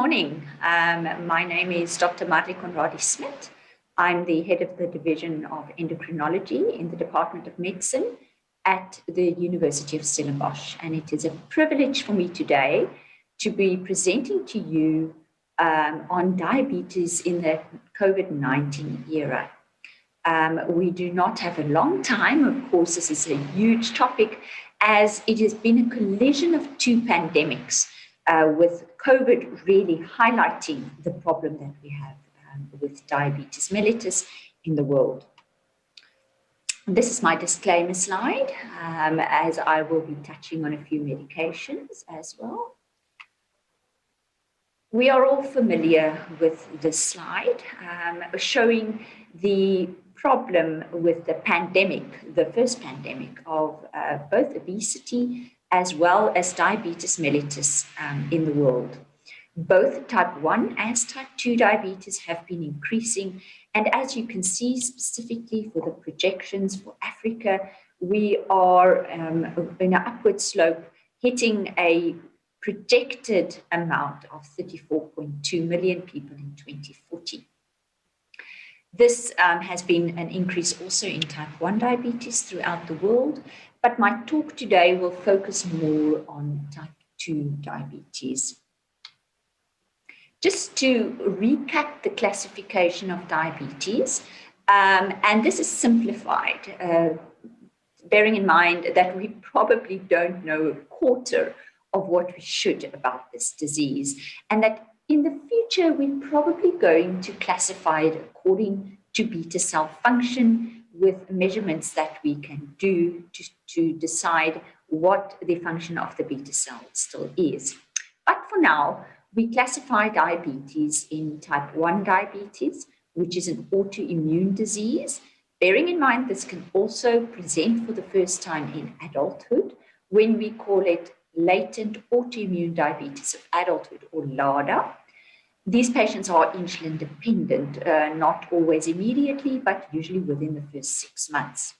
morning. My name is Dr. Marli Conradie Smit. I'm the head of the Division of Endocrinology in the Department of Medicine at the University of Stellenbosch. And it is a privilege for me today to be presenting to you on diabetes in the COVID-19 era. We do not have a long time. Of course, this is a huge topic as it has been a collision of two pandemics, with COVID really highlighting the problem that we have with diabetes mellitus in the world. This is my disclaimer slide, as I will be touching on a few medications as well. We are all familiar with this slide, showing the problem with the pandemic, the first pandemic of both obesity as well as diabetes mellitus in the world. Both type 1 and type 2 diabetes have been increasing. And as you can see, specifically for the projections for Africa, we are in an upward slope, hitting a projected amount of 34.2 million people in 2040. This has been an increase also in type 1 diabetes throughout the world, but my talk today will focus more on type 2 diabetes. Just to recap the classification of diabetes, and this is simplified, bearing in mind that we probably don't know a quarter of what we should about this disease, and that in the future, we're probably going to classify it according to beta cell function with measurements that we can do to decide what the function of the beta cell still is. But for now, we classify diabetes in type 1 diabetes, which is an autoimmune disease. Bearing in mind, this can also present for the first time in adulthood when we call it latent autoimmune diabetes of adulthood, or LADA. These patients are insulin dependent, not always immediately, but usually within the first 6 months.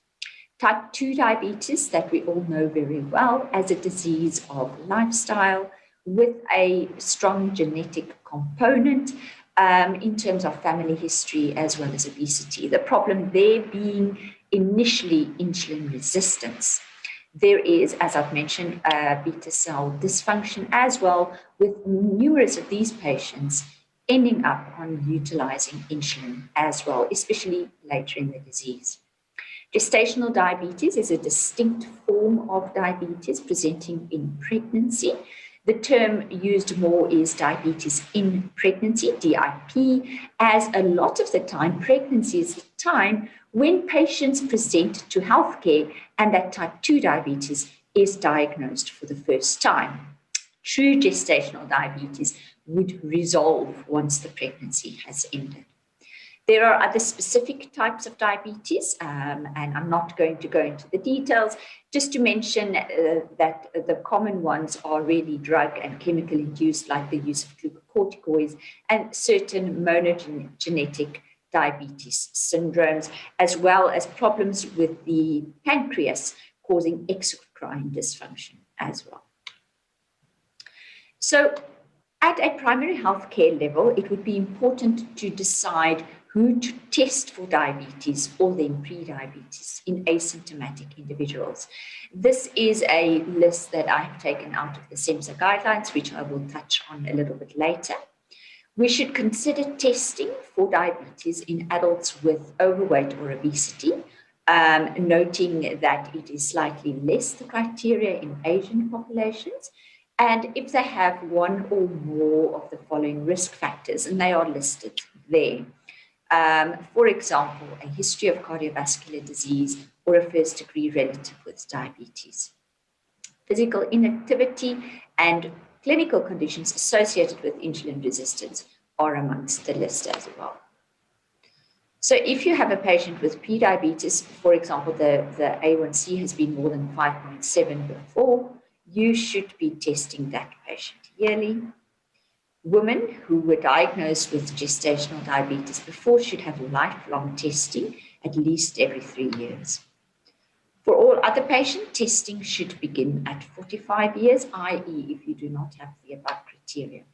Type 2 diabetes, that we all know very well as a disease of lifestyle with a strong genetic component in terms of family history as well as obesity. The problem there being initially insulin resistance. There is, as I've mentioned, beta cell dysfunction as well, with numerous of these patients ending up on utilizing insulin as well, especially later in the disease. Gestational diabetes is a distinct form of diabetes presenting in pregnancy. The term used more is diabetes in pregnancy, DIP, as a lot of the time pregnancy is the time when patients present to healthcare and that type 2 diabetes is diagnosed for the first time. True gestational diabetes would resolve once the pregnancy has ended. There are other specific types of diabetes, and I'm not going to go into the details, just to mention that the common ones are really drug and chemical induced, like the use of glucocorticoids and certain monogenetic diabetes syndromes, as well as problems with the pancreas causing exocrine dysfunction as well. So at a primary healthcare level, it would be important to decide who to test for diabetes or then pre-diabetes in asymptomatic individuals. This is a list that I have taken out of the SEMSA guidelines, which I will touch on a little bit later. We should consider testing for diabetes in adults with overweight or obesity, noting that it is slightly less the criteria in Asian populations, and if they have one or more of the following risk factors, and they are listed there. For example, a history of cardiovascular disease or a first-degree relative with diabetes. Physical inactivity and clinical conditions associated with insulin resistance are amongst the list as well. So if you have a patient with prediabetes, for example, the A1C has been more than 5.7 before, you should be testing that patient yearly. Women who were diagnosed with gestational diabetes before should have lifelong testing at least every 3 years. For all other patients, testing should begin at 45 years, i.e. if you do not have the above criteria.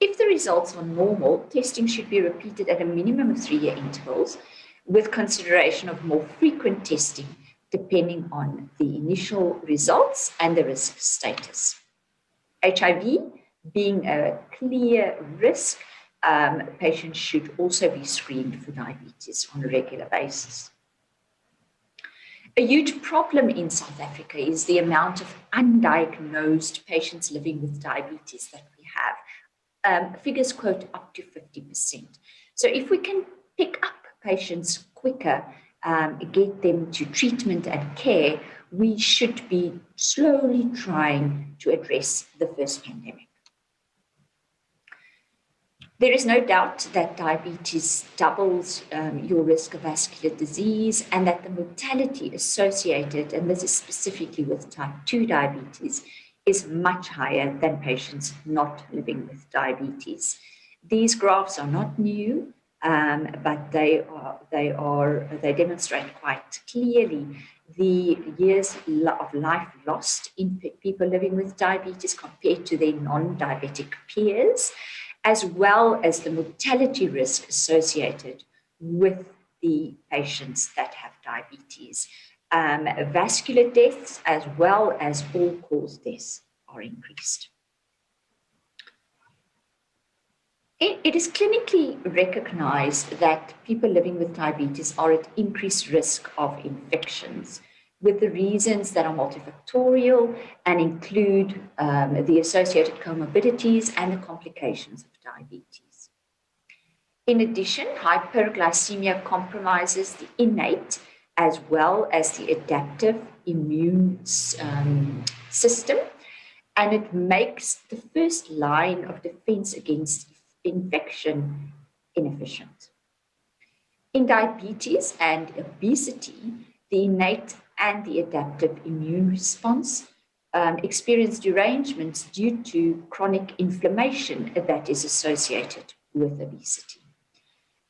If the results are normal, testing should be repeated at a minimum of 3-year intervals, with consideration of more frequent testing depending on the initial results and the risk status. HIV being a clear risk, patients should also be screened for diabetes on a regular basis. A huge problem in South Africa is the amount of undiagnosed patients living with diabetes that we have. Figures quote up to 50%. So if we can pick up patients quicker, get them to treatment and care, we should be slowly trying to address the first pandemic. There is no doubt that diabetes doubles your risk of vascular disease, and that the mortality associated, and this is specifically with type 2 diabetes, is much higher than patients not living with diabetes. These graphs are not new, but they demonstrate quite clearly the years of life lost in people living with diabetes compared to their non-diabetic peers, as well as the mortality risk associated with the patients that have diabetes. Vascular deaths as well as all-cause deaths are increased. It is clinically recognized that people living with diabetes are at increased risk of infections, with the reasons that are multifactorial and include the associated comorbidities and the complications of diabetes. In addition, hyperglycemia compromises the innate as well as the adaptive immune system, and it makes the first line of defense against infection inefficient. In diabetes and obesity, the innate and the adaptive immune response experience derangements due to chronic inflammation that is associated with obesity.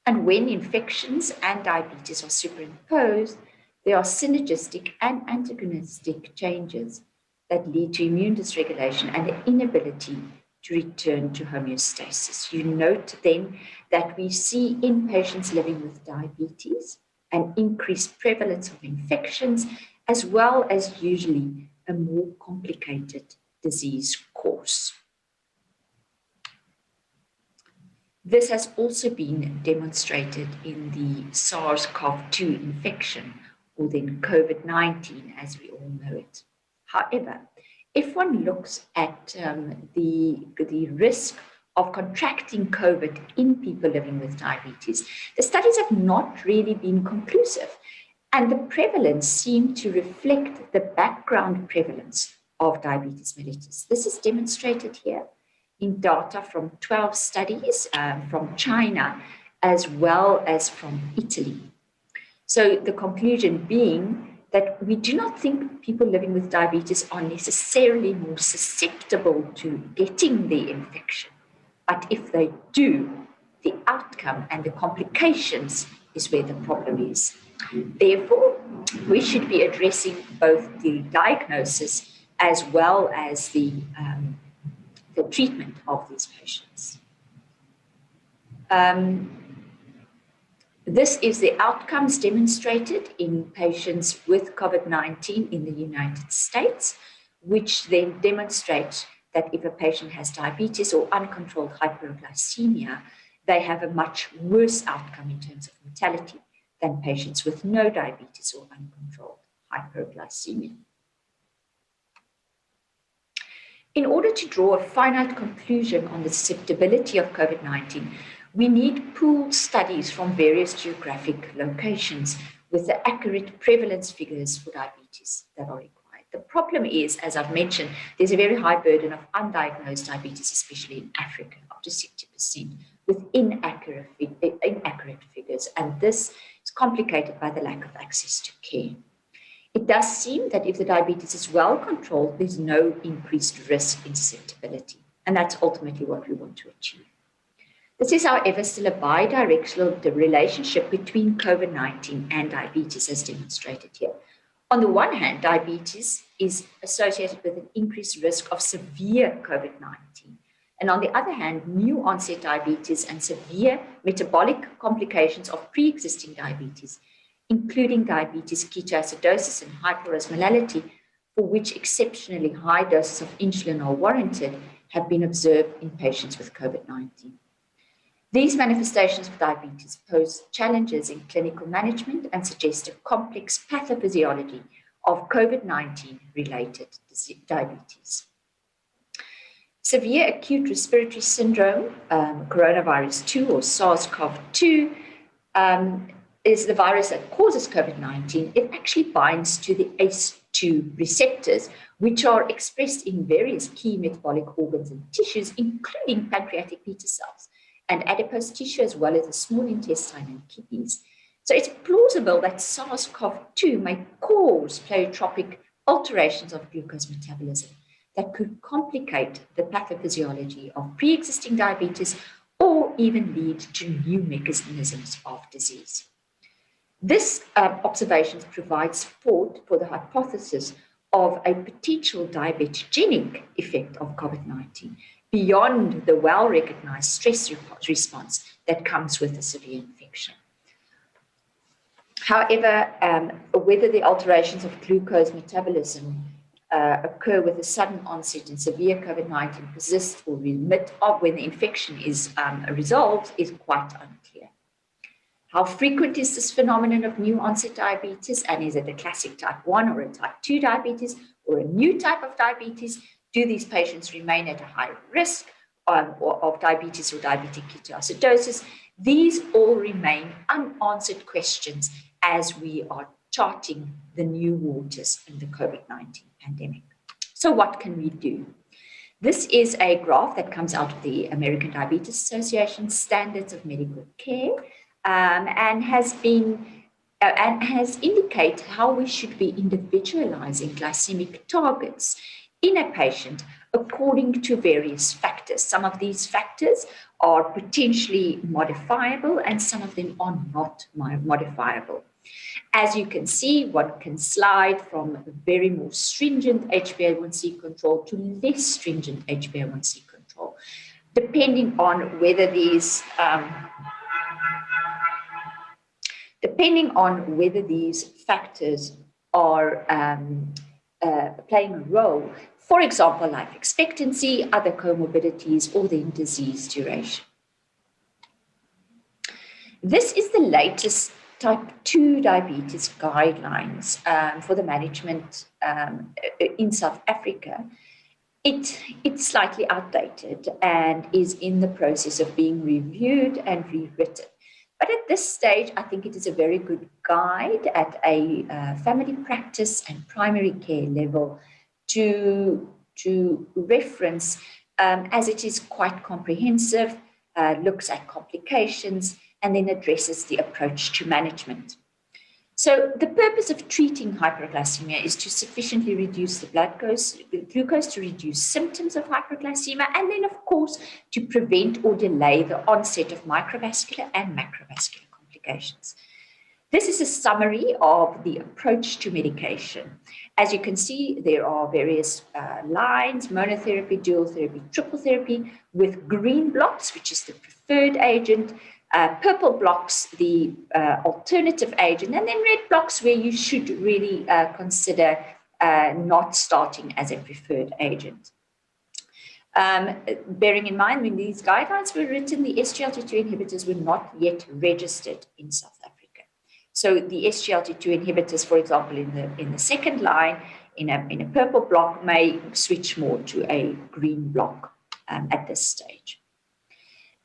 And when infections and diabetes are superimposed, there are synergistic and antagonistic changes that lead to immune dysregulation and the inability to return to homeostasis. You note then that we see in patients living with diabetes an increased prevalence of infections, as well as usually a more complicated disease course. This has also been demonstrated in the SARS-CoV-2 infection, or then COVID-19 as we all know it. However, if one looks at the risk of contracting COVID in people living with diabetes, the studies have not really been conclusive, and the prevalence seemed to reflect the background prevalence of diabetes mellitus. This is demonstrated here in data from 12 studies from China as well as from Italy. So the conclusion being that we do not think people living with diabetes are necessarily more susceptible to getting the infection, but if they do, the outcome and the complications is where the problem is. Therefore, we should be addressing both the diagnosis as well as the treatment of these patients. This is the outcomes demonstrated in patients with COVID-19 in the United States, which then demonstrates that if a patient has diabetes or uncontrolled hyperglycemia, they have a much worse outcome in terms of mortality than patients with no diabetes or uncontrolled hyperglycemia. In order to draw a finite conclusion on the susceptibility of COVID-19, we need pooled studies from various geographic locations with the accurate prevalence figures for diabetes that are required. The problem is, as I've mentioned, there's a very high burden of undiagnosed diabetes, especially in Africa, up to 60%, with inaccurate figures, and this is complicated by the lack of access to care. It does seem that if the diabetes is well controlled, there's no increased risk in susceptibility, and that's ultimately what we want to achieve. This is, however, still a bidirectional relationship between COVID-19 and diabetes, as demonstrated here. On the one hand, diabetes is associated with an increased risk of severe COVID-19, And on the other hand, new onset diabetes and severe metabolic complications of pre-existing diabetes, including diabetes ketoacidosis and hyperosmolality, for which exceptionally high doses of insulin are warranted, have been observed in patients with COVID-19. These manifestations of diabetes pose challenges in clinical management and suggest a complex pathophysiology of COVID-19 related diabetes. Severe acute respiratory syndrome, coronavirus 2 or SARS-CoV-2, is the virus that causes COVID-19. It actually binds to the ACE2 receptors, which are expressed in various key metabolic organs and tissues, including pancreatic beta cells and adipose tissue, as well as the small intestine and kidneys. So it's plausible that SARS-CoV-2 may cause pleiotropic alterations of glucose metabolism that could complicate the pathophysiology of pre-existing diabetes or even lead to new mechanisms of disease. This observation provides support for the hypothesis of a potential diabetogenic effect of COVID-19 beyond the well-recognized stress response that comes with a severe infection. However, whether the alterations of glucose metabolism occur with a sudden onset and severe COVID-19 persist or remit of when the infection is resolved is quite unclear. How frequent is this phenomenon of new onset diabetes, and is it a classic type 1 or a type 2 diabetes or a new type of diabetes? Do these patients remain at a high risk of diabetes or diabetic ketoacidosis? These all remain unanswered questions as we are charting the new waters in the COVID-19 pandemic. So what can we do? This is a graph that comes out of the American Diabetes Association Standards of Medical Care, and has indicated how we should be individualizing glycemic targets in a patient according to various factors. Some of these factors are potentially modifiable and some of them are not modifiable. As you can see, one can slide from very more stringent HbA1c control to less stringent HbA1c control, depending on whether these factors are playing a role. For example, life expectancy, other comorbidities, or then disease duration. This is the latest type 2 diabetes guidelines for the management in South Africa. It's slightly outdated and is in the process of being reviewed and rewritten. But at this stage, I think it is a very good guide at a family practice and primary care level to reference, as it is quite comprehensive, looks at complications, and then addresses the approach to management. So the purpose of treating hyperglycemia is to sufficiently reduce the blood glucose to reduce symptoms of hyperglycemia, and then, of course, to prevent or delay the onset of microvascular and macrovascular complications. This is a summary of the approach to medication. As you can see, there are various lines: monotherapy, dual therapy, triple therapy, with green blocks, which is the preferred agent, purple blocks, the alternative agent, and then red blocks where you should really consider not starting as a preferred agent. Bearing in mind, when these guidelines were written, the SGLT2 inhibitors were not yet registered in South Africa. So the SGLT2 inhibitors, for example, in the second line, in a purple block, may switch more to a green block at this stage.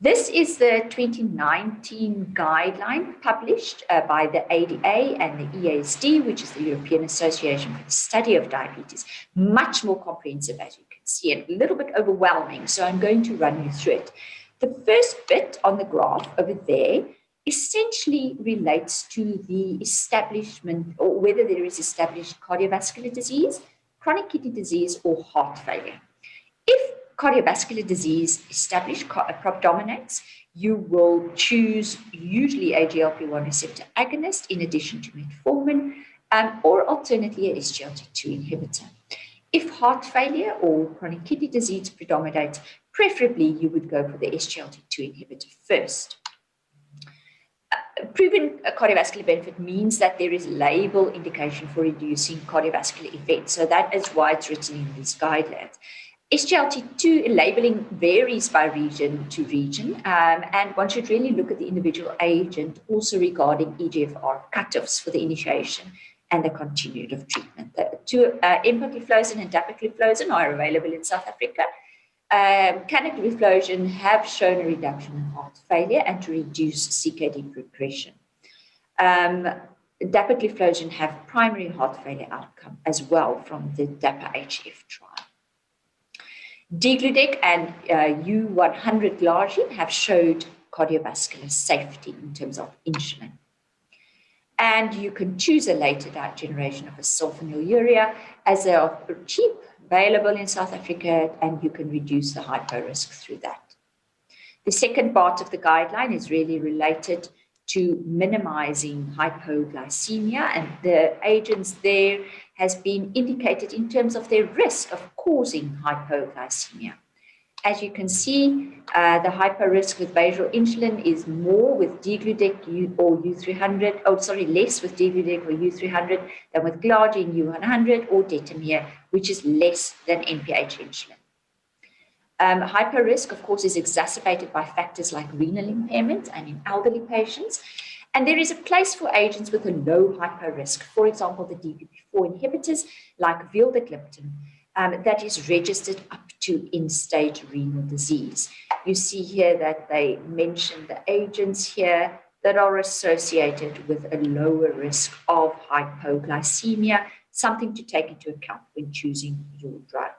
This is the 2019 guideline published by the ADA and the EASD, which is the European Association for the Study of Diabetes. Much more comprehensive, as you can see, and a little bit overwhelming, so I'm going to run you through it. The first bit on the graph over there essentially relates to the establishment, or whether there is established cardiovascular disease, chronic kidney disease, or heart failure. If cardiovascular disease established predominates, you will choose usually a GLP-1 receptor agonist in addition to metformin, or alternately a SGLT2 inhibitor. If heart failure or chronic kidney disease predominates, preferably you would go for the SGLT2 inhibitor first. Proven cardiovascular benefit means that there is label indication for reducing cardiovascular events. So that is why it's written in these guidelines. SGLT2 labeling varies by region to region, and one should really look at the individual agent also regarding EGFR cutoffs for the initiation and the continued of treatment. The two empagliflozin and dapagliflozin are available in South Africa. Canagliflozin have shown a reduction in heart failure and to reduce CKD progression. Dapagliflozin have primary heart failure outcome as well from the DAPA-HF trial. Degludec and U100 glargine have showed cardiovascular safety in terms of insulin. And you can choose a later generation of a sulfonylurea as they are cheap, available in South Africa, and you can reduce the hypo risk through that. The second part of the guideline is really related to minimizing hypoglycemia, and the agents there has been indicated in terms of their risk of causing hypoglycemia. As you can see, the hypo risk with basal insulin is more with Degludec or U300, less with Degludec or U300 than with glargine U100 or Detamir, which is less than NPH insulin. Hypo risk, of course, is exacerbated by factors like renal impairment and in elderly patients. And there is a place for agents with a low hypo risk, for example, the DPP-4 inhibitors like vildagliptin, that is registered up to end-stage renal disease. You see here that they mention the agents here that are associated with a lower risk of hypoglycemia, something to take into account when choosing your drug.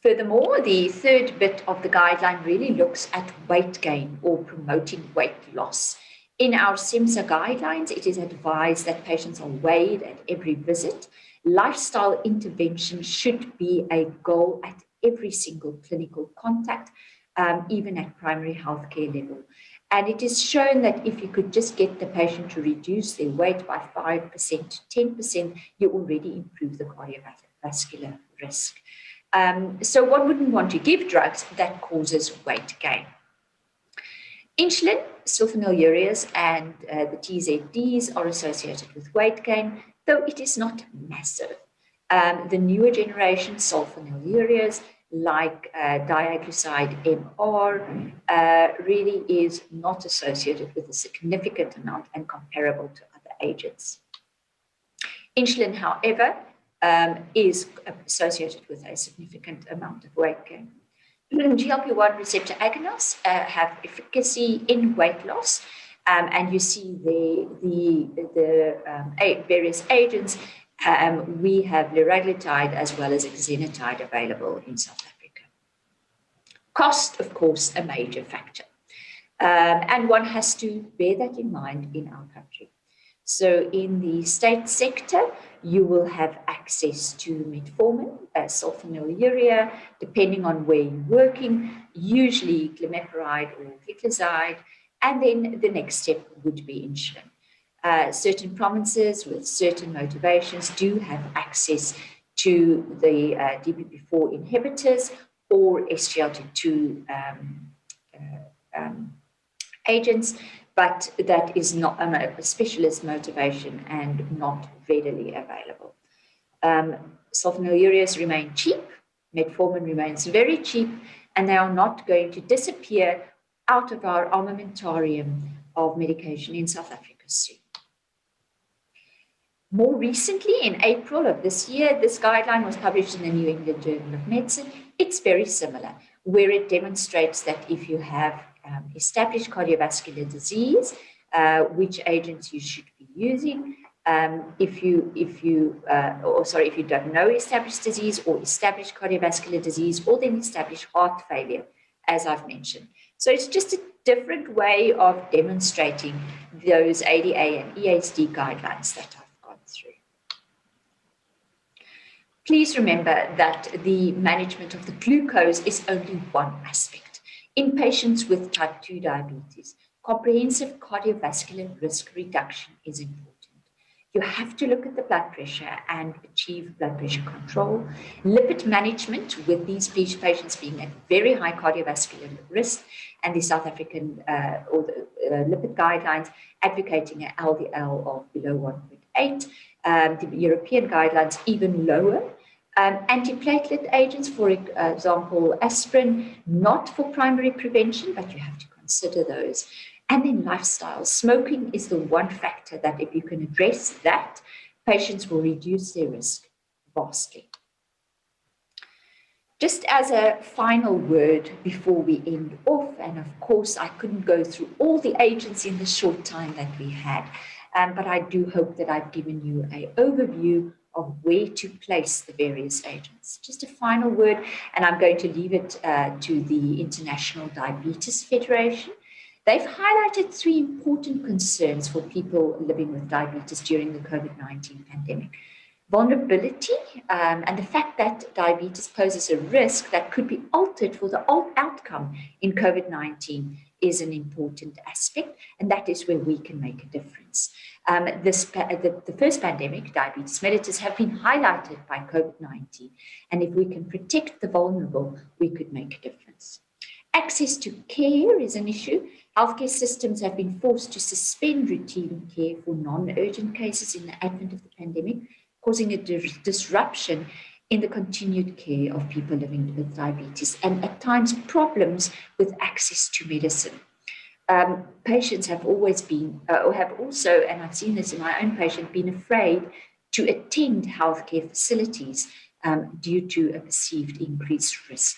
Furthermore, the third bit of the guideline really looks at weight gain or promoting weight loss. In our SEMSA guidelines, it is advised that patients are weighed at every visit. Lifestyle intervention should be a goal at every single clinical contact, even at primary healthcare level. And it is shown that if you could just get the patient to reduce their weight by 5% to 10%, you already improve the cardiovascular risk. So one wouldn't want to give drugs that causes weight gain. Insulin, sulfonylureas, and the TZDs are associated with weight gain, though it is not massive. The newer generation sulfonylureas, like diaglycide MR, really is not associated with a significant amount and comparable to other agents. Insulin, however, is associated with a significant amount of weight gain. GLP-1 receptor agonists have efficacy in weight loss, and you see the various agents. We have liraglutide as well as exenatide available in South Africa. Cost, of course, a major factor, and one has to bear that in mind in our country. So in the state sector, you will have access to metformin, sulfonylurea, depending on where you're working, usually glimepiride or gliclazide, and then the next step would be insulin. Certain provinces with certain motivations do have access to the DPP-4 inhibitors or SGLT2 agents, but that is not a specialist motivation and not readily available. Sulfonylureas remain cheap, metformin remains very cheap, and they are not going to disappear out of our armamentarium of medication in South Africa soon. More recently, in April of this year, this guideline was published in the New England Journal of Medicine. It's very similar, where it demonstrates that if you have established cardiovascular disease, which agents you should be using. If you don't know established disease or established cardiovascular disease, or then established heart failure, as I've mentioned. So it's just a different way of demonstrating those ADA and EHD guidelines that I've gone through. Please remember that the management of the glucose is only one aspect. In patients with type 2 diabetes, comprehensive cardiovascular risk reduction is important. You have to look at the blood pressure and achieve blood pressure control. Lipid management, with these patients being at very high cardiovascular risk, and the South African or the lipid guidelines advocating an LDL of below 1.8, the European guidelines even lower. Antiplatelet agents, for example, aspirin, not for primary prevention, but you have to consider those. And then lifestyle. Smoking is the one factor that if you can address that, patients will reduce their risk vastly. Just as a final word before we end off, and of course I couldn't go through all the agents in the short time that we had, but I do hope that I've given you an overview of where to place the various agents. Just a final word, and I'm going to leave it to the International Diabetes Federation. They've highlighted 3 important concerns for people living with diabetes during the COVID-19 pandemic. Vulnerability, and the fact that diabetes poses a risk that could be altered for the outcome in COVID-19 is an important aspect, and that is where we can make a difference. The first pandemic, diabetes mellitus, have been highlighted by COVID-19, and if we can protect the vulnerable, we could make a difference. Access to care is an issue. Healthcare systems have been forced to suspend routine care for non-urgent cases in the advent of the pandemic, causing a disruption in the continued care of people living with diabetes, and at times problems with access to medicine. Patients have always been, or have also, and I've seen this in my own patient, been afraid to attend healthcare facilities due to a perceived increased risk.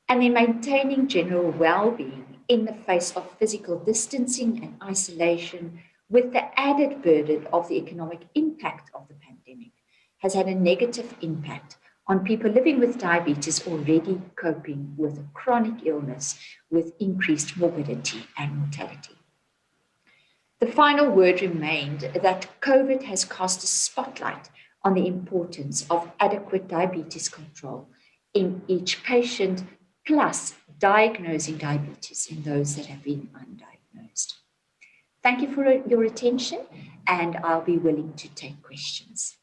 And then maintaining general well-being in the face of physical distancing and isolation, with the added burden of the economic impact of the pandemic, has had a negative impact on people living with diabetes already coping with a chronic illness with increased morbidity and mortality. The final word remained that COVID has cast a spotlight on the importance of adequate diabetes control in each patient, plus diagnosing diabetes in those that have been undiagnosed. Thank you for your attention, and I'll be willing to take questions.